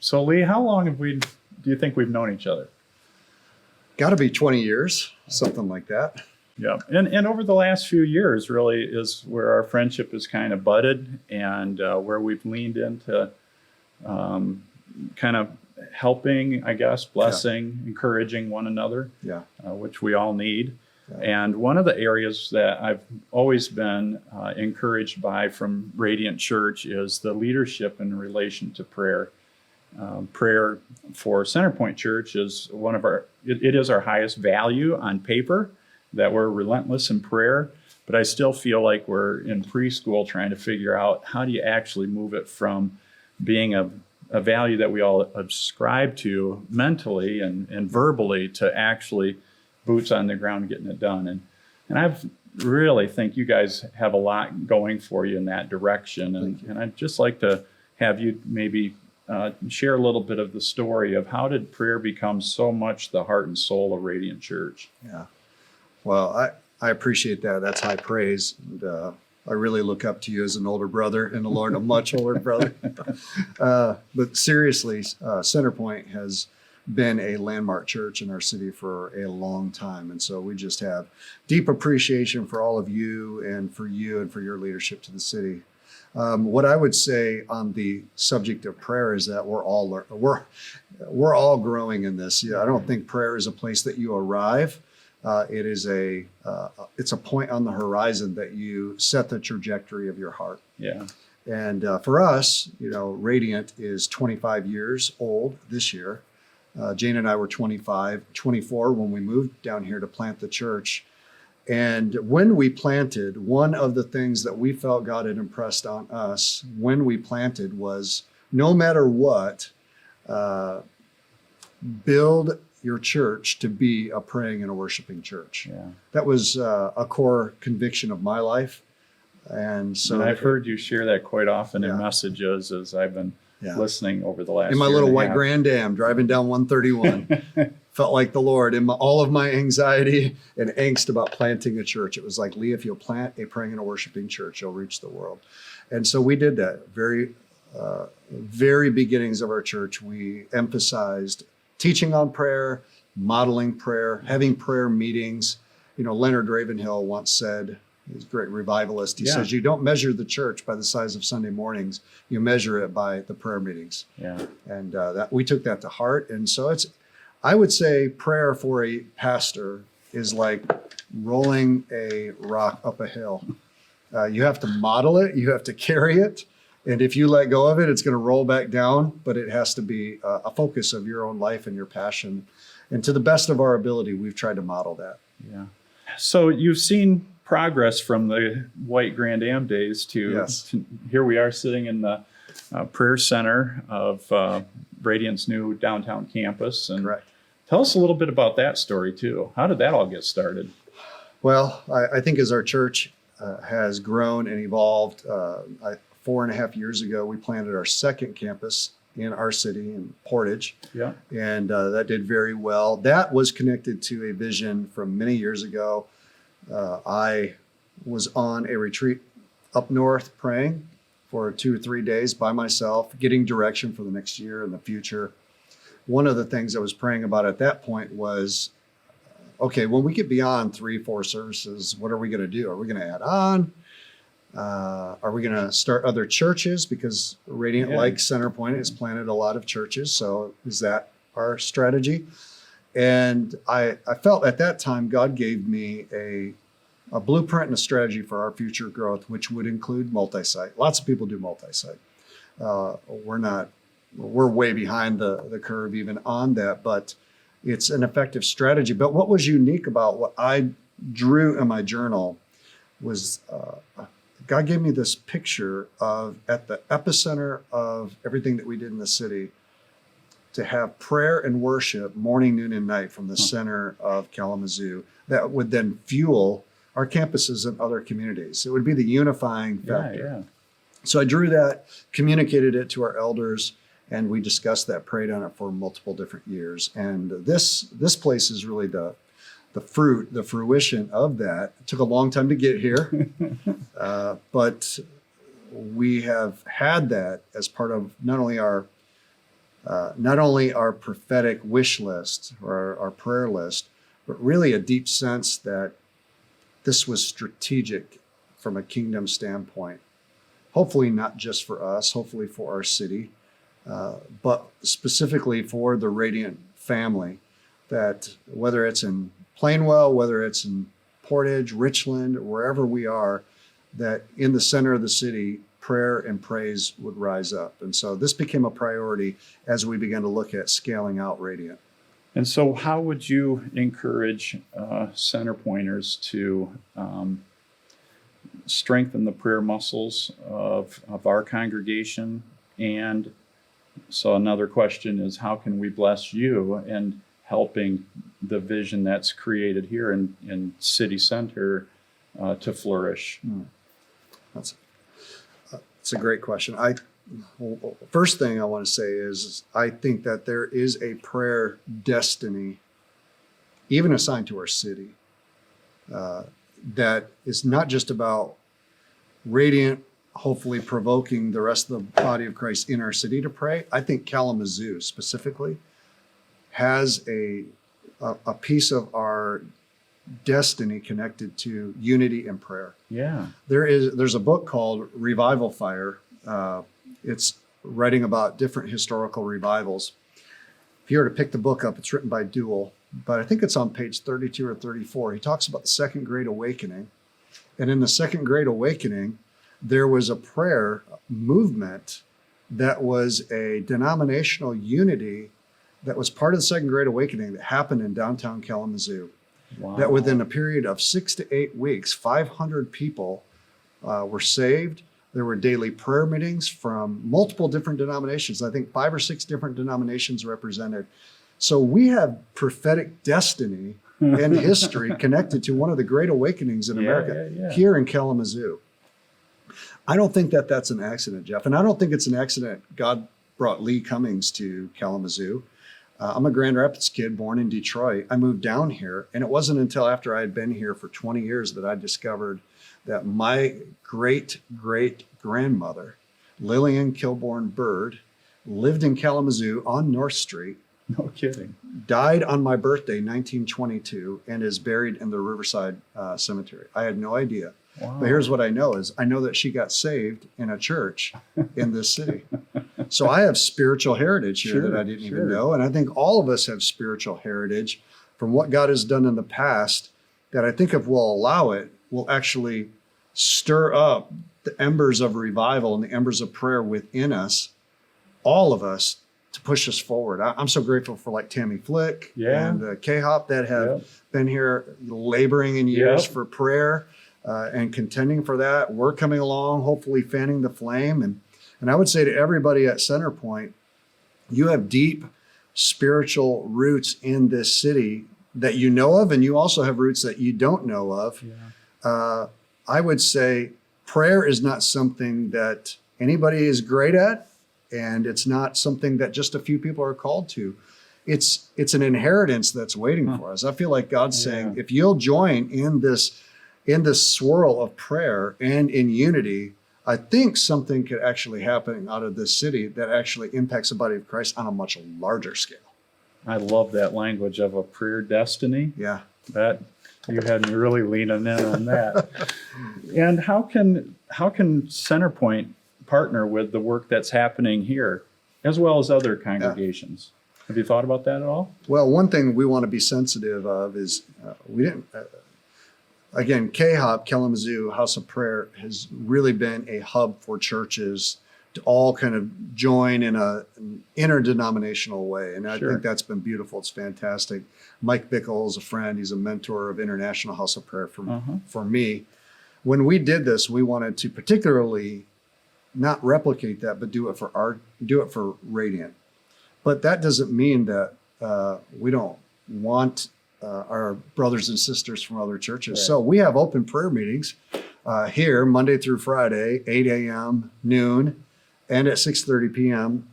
So Lee, how long do you think we've known each other? Got to be 20 years, something like that. Yeah. And over the last few years really is where our friendship has kind of budded and where we've leaned into kind of helping, I guess, blessing, encouraging one another, which we all need. Yeah. And one of the areas that I've always been encouraged by from Radient Church is the leadership in relation to prayer. Prayer for Centerpoint Church is it is our highest value on paper, that we're relentless in prayer, but I still feel like we're in preschool trying to figure out how do you actually move it from being a value that we all ascribe to mentally and verbally to actually boots on the ground getting it done. And I really think you guys have a lot going for you in that direction. And I'd just like to have you maybe share a little bit of the story of how did prayer become so much the heart and soul of Radient Church? Yeah. Well, I appreciate that. That's high praise. And, I really look up to you as an older brother in the Lord, a much older brother. But seriously, Centerpoint has been a landmark church in our city for a long time. And so we just have deep appreciation for all of you and for your leadership to the city. What I would say on the subject of prayer is that we're all growing in this. I don't think prayer is a place that you arrive. It is it's a point on the horizon that you set the trajectory of your heart. Yeah. And for us, Radient is 25 years old this year. Jane and I were 24 when we moved down here to plant the church. And when we planted, one of the things that we felt God had impressed on us when we planted was no matter what, build your church to be a praying and a worshiping church. Yeah. That was a core conviction of my life. And so I've heard you share that quite often in messages as I've been listening over the last in my little white Grand Am driving down 131. Felt like the Lord in all of my anxiety and angst about planting a church. It was like, Lee, if you'll plant a praying and a worshiping church, you'll reach the world. And so we did that. Very beginnings of our church, we emphasized teaching on prayer, modeling prayer, having prayer meetings. Leonard Ravenhill once said, he's a great revivalist, he says, you don't measure the church by the size of Sunday mornings, you measure it by the prayer meetings. Yeah. And we took that to heart. And so I would say prayer for a pastor is like rolling a rock up a hill. You have to model it, you have to carry it. And if you let go of it, it's going to roll back down, but it has to be a focus of your own life and your passion. And to the best of our ability, we've tried to model that. Yeah. So you've seen progress from the white Grand Am days to here we are sitting in the prayer center of Radiant's new downtown campus. And tell us a little bit about that story too. How did that all get started? Well, I think as our church has grown and evolved, 4.5 years ago, we planted our second campus in our city in Portage. Yeah. And that did very well. That was connected to a vision from many years ago. I was on a retreat up north praying for 2 or 3 days by myself, getting direction for the next year and the future. One of the things I was praying about at that point was, okay, when we get beyond 3-4 services, what are we going to do? Are we going to add on? Are we going to start other churches? Because Radient, like Centerpoint, has planted a lot of churches. So is that our strategy? And I felt at that time God gave me a blueprint and a strategy for our future growth, which would include multi-site. Lots of people do multi-site. We're way behind the curve even on that, but it's an effective strategy. But what was unique about what I drew in my journal was God gave me this picture of at the epicenter of everything that we did in the city, to have prayer and worship morning, noon, and night from the center of Kalamazoo that would then fuel our campuses and other communities. It would be the unifying factor. So I drew that, communicated it to our elders, and we discussed that, prayed on it for multiple different years. And this place is really the fruition of that. It took a long time to get here, but we have had that as part of not only our not only our prophetic wish list or our prayer list, but really a deep sense that this was strategic from a kingdom standpoint. Hopefully not just for us, hopefully for our city, but specifically for the Radient family, that whether it's in Plainwell, whether it's in Portage, Richland, wherever we are, that in the center of the city, prayer and praise would rise up. And so this became a priority as we began to look at scaling out Radient. And so how would you encourage Centerpointers to strengthen the prayer muscles of our congregation? And so another question is, how can we bless you in helping the vision that's created here in City Center to flourish? That's a great question. First thing I want to say is I think that there is a prayer destiny, even assigned to our city, that is not just about Radient, hopefully provoking the rest of the body of Christ in our city to pray. I think Kalamazoo specifically has a piece of our destiny connected to unity and prayer. Yeah. There's a book called Revival Fire. It's writing about different historical revivals. If you were to pick the book up, it's written by Duell, but I think it's on page 32 or 34. He talks about the Second Great Awakening. And in the Second Great Awakening, there was a prayer movement that was a denominational unity that was part of the Second Great Awakening that happened in downtown Kalamazoo. Wow. That within a period of 6 to 8 weeks, 500 people were saved. There were daily prayer meetings from multiple different denominations. I think 5 or 6 different denominations represented. So we have prophetic destiny and history connected to one of the great awakenings in America here in Kalamazoo. I don't think that that's an accident, Jeff. And I don't think it's an accident God brought Lee Cummings to Kalamazoo. I'm a Grand Rapids kid born in Detroit. I moved down here, and it wasn't until after I had been here for 20 years that I discovered that my great-great-grandmother, Lillian Kilbourne Bird, lived in Kalamazoo on North Street. No kidding. Died on my birthday, 1922, and is buried in the Riverside Cemetery. I had no idea. Wow. But here's what I know is I know that she got saved in a church in this city. So I have spiritual heritage here that I didn't even know. And I think all of us have spiritual heritage from what God has done in the past that I think if we'll allow it, will actually stir up the embers of revival and the embers of prayer within us, all of us, to push us forward. I'm so grateful for like Tammy Flick and K-Hop that have been here laboring in years for prayer and contending for that. We're coming along, hopefully fanning the flame. And I would say to everybody at Centerpoint, you have deep spiritual roots in this city that you know of, and you also have roots that you don't know of. I would say prayer is not something that anybody is great at, and it's not something that just a few people are called to. It's an inheritance that's waiting for us. I feel like God's saying, if you'll join in this swirl of prayer and in unity, I think something could actually happen out of this city that actually impacts the body of Christ on a much larger scale. I love that language of a prayer destiny. Yeah. That you had me really leaning in on that. And how can Centerpoint partner with the work that's happening here, as well as other congregations? Have you thought about that at all? Well, one thing we want to be sensitive of is we didn't. Again, K-Hop, Kalamazoo House of Prayer, has really been a hub for churches to all kind of join in an interdenominational way. And I think that's been beautiful. It's fantastic. Mike Bickle is a friend. He's a mentor of International House of Prayer for me. When we did this, we wanted to particularly not replicate that, but do it for Radient. But that doesn't mean that we don't want our brothers and sisters from other churches. Right. So we have open prayer meetings here Monday through Friday, 8 a.m., noon, and at 6:30 p.m.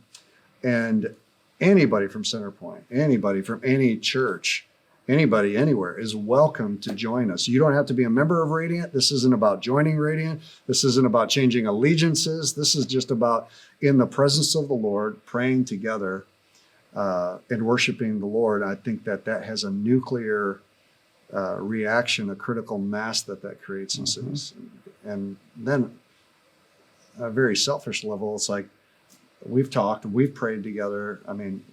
And anybody from Centerpoint, anybody from any church, anybody anywhere is welcome to join us. You don't have to be a member of Radient. This isn't about joining Radient. This isn't about changing allegiances. This is just about in the presence of the Lord, praying together and worshiping the Lord, I think that has a nuclear reaction, a critical mass that creates in cities. And then at a very selfish level, it's like we've talked, we've prayed together. I mean,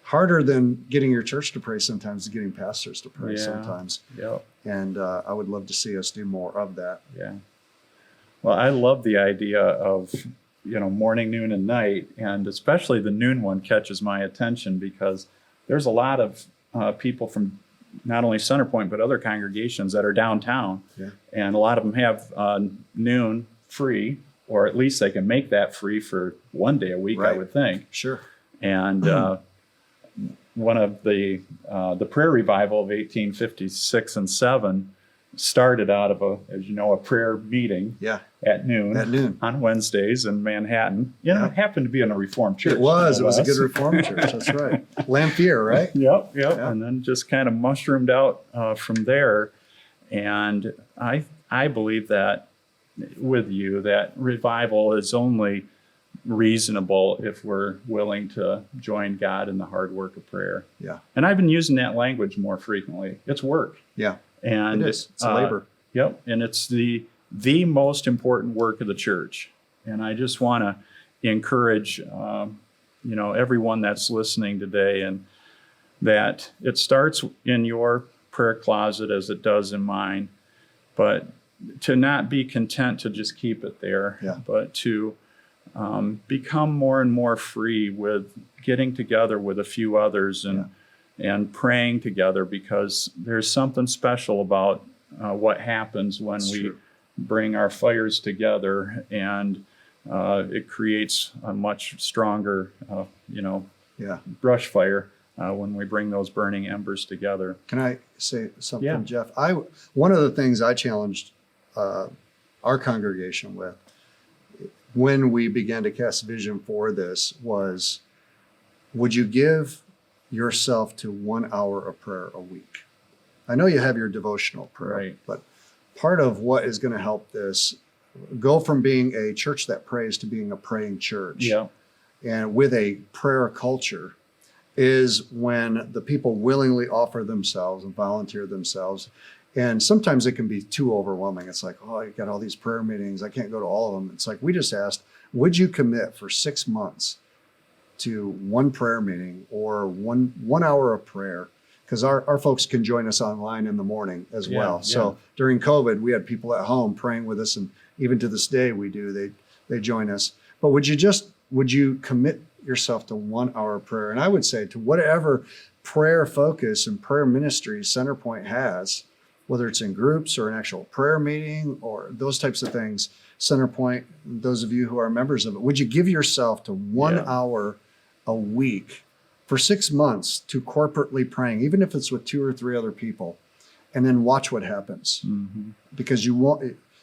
harder than getting your church to pray sometimes is getting pastors to pray sometimes. Yep. And I would love to see us do more of that. Yeah. Well, I love the idea of, morning, noon, and night. And especially the noon one catches my attention because there's a lot of people from not only Centerpoint, but other congregations that are downtown. Yeah. And a lot of them have noon free, or at least they can make that free for one day a week, I would think. Sure. And one of the prayer revival of 1856 and 7 started out of a prayer meeting at noon on Wednesdays in Manhattan. It happened to be in a Reformed church. It was a good Reformed church. That's right. Lamphere, right? Yep. And then just kind of mushroomed out from there. And I believe that with you, that revival is only reasonable if we're willing to join God in the hard work of prayer. Yeah. And I've been using that language more frequently. It's work. Yeah. And it is. It's labor. Yep. And it's the most important work of the church. And I just want to encourage, everyone that's listening today, and that it starts in your prayer closet as it does in mine, but to not be content to just keep it there, but to become more and more free with getting together with a few others and praying together, because there's something special about what happens when we bring our fires together, and it creates a much stronger, brush fire when we bring those burning embers together. Can I say something, Jeff? One of the things I challenged our congregation with when we began to cast vision for this was, would you give yourself to 1 hour of prayer a week? I know you have your devotional prayer, but part of what is going to help this go from being a church that prays to being a praying church, and with a prayer culture, is when the people willingly offer themselves and volunteer themselves. And sometimes it can be too overwhelming. It's like, oh, you got all these prayer meetings, I can't go to all of them. It's like, we just asked, would you commit for 6 months to one prayer meeting or one hour of prayer? Because our folks can join us online in the morning as well. So during COVID, we had people at home praying with us, and even to this day we do. They join us. But would you commit yourself to 1 hour of prayer? And I would say to whatever prayer focus and prayer ministry Centerpoint has, whether it's in groups or an actual prayer meeting or those types of things, Centerpoint, those of you who are members of it, would you give yourself to 1 hour a week for 6 months to corporately praying, even if it's with 2 or 3 other people, and then watch what happens? Because you'll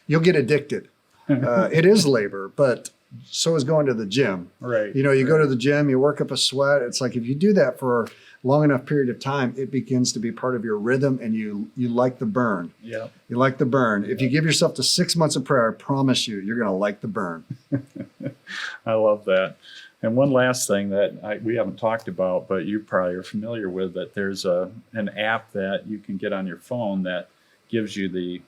get addicted. It is labor, but so is going to the gym. Right. You go to the gym, you work up a sweat. It's like, if you do that for a long enough period of time, it begins to be part of your rhythm, and you like the burn. Yeah. You like the burn. If you give yourself to 6 months of prayer, I promise you, you're going to like the burn. I love that. And one last thing that we haven't talked about, but you probably are familiar with, that there's an app that you can get on your phone that gives you the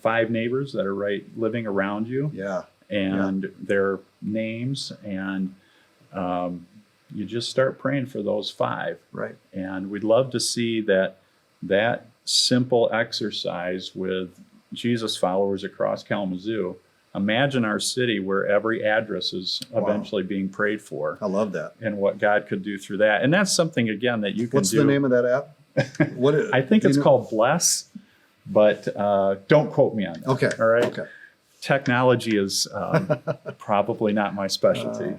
5 neighbors that are living around you. Yeah. And their names, and you just start praying for those 5. Right. And we'd love to see that simple exercise with Jesus followers across Kalamazoo. Imagine our city where every address is eventually being prayed for. I love that. And what God could do through that. And that's something, again, that you can do. What's the name of that app? I think it's called Bless, but don't quote me on that. Okay. All right. Okay. Technology is probably not my specialty.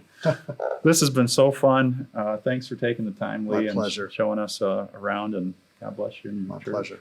This has been so fun. Thanks for taking the time, Lee, My pleasure. and showing us around, and God bless you. My pleasure.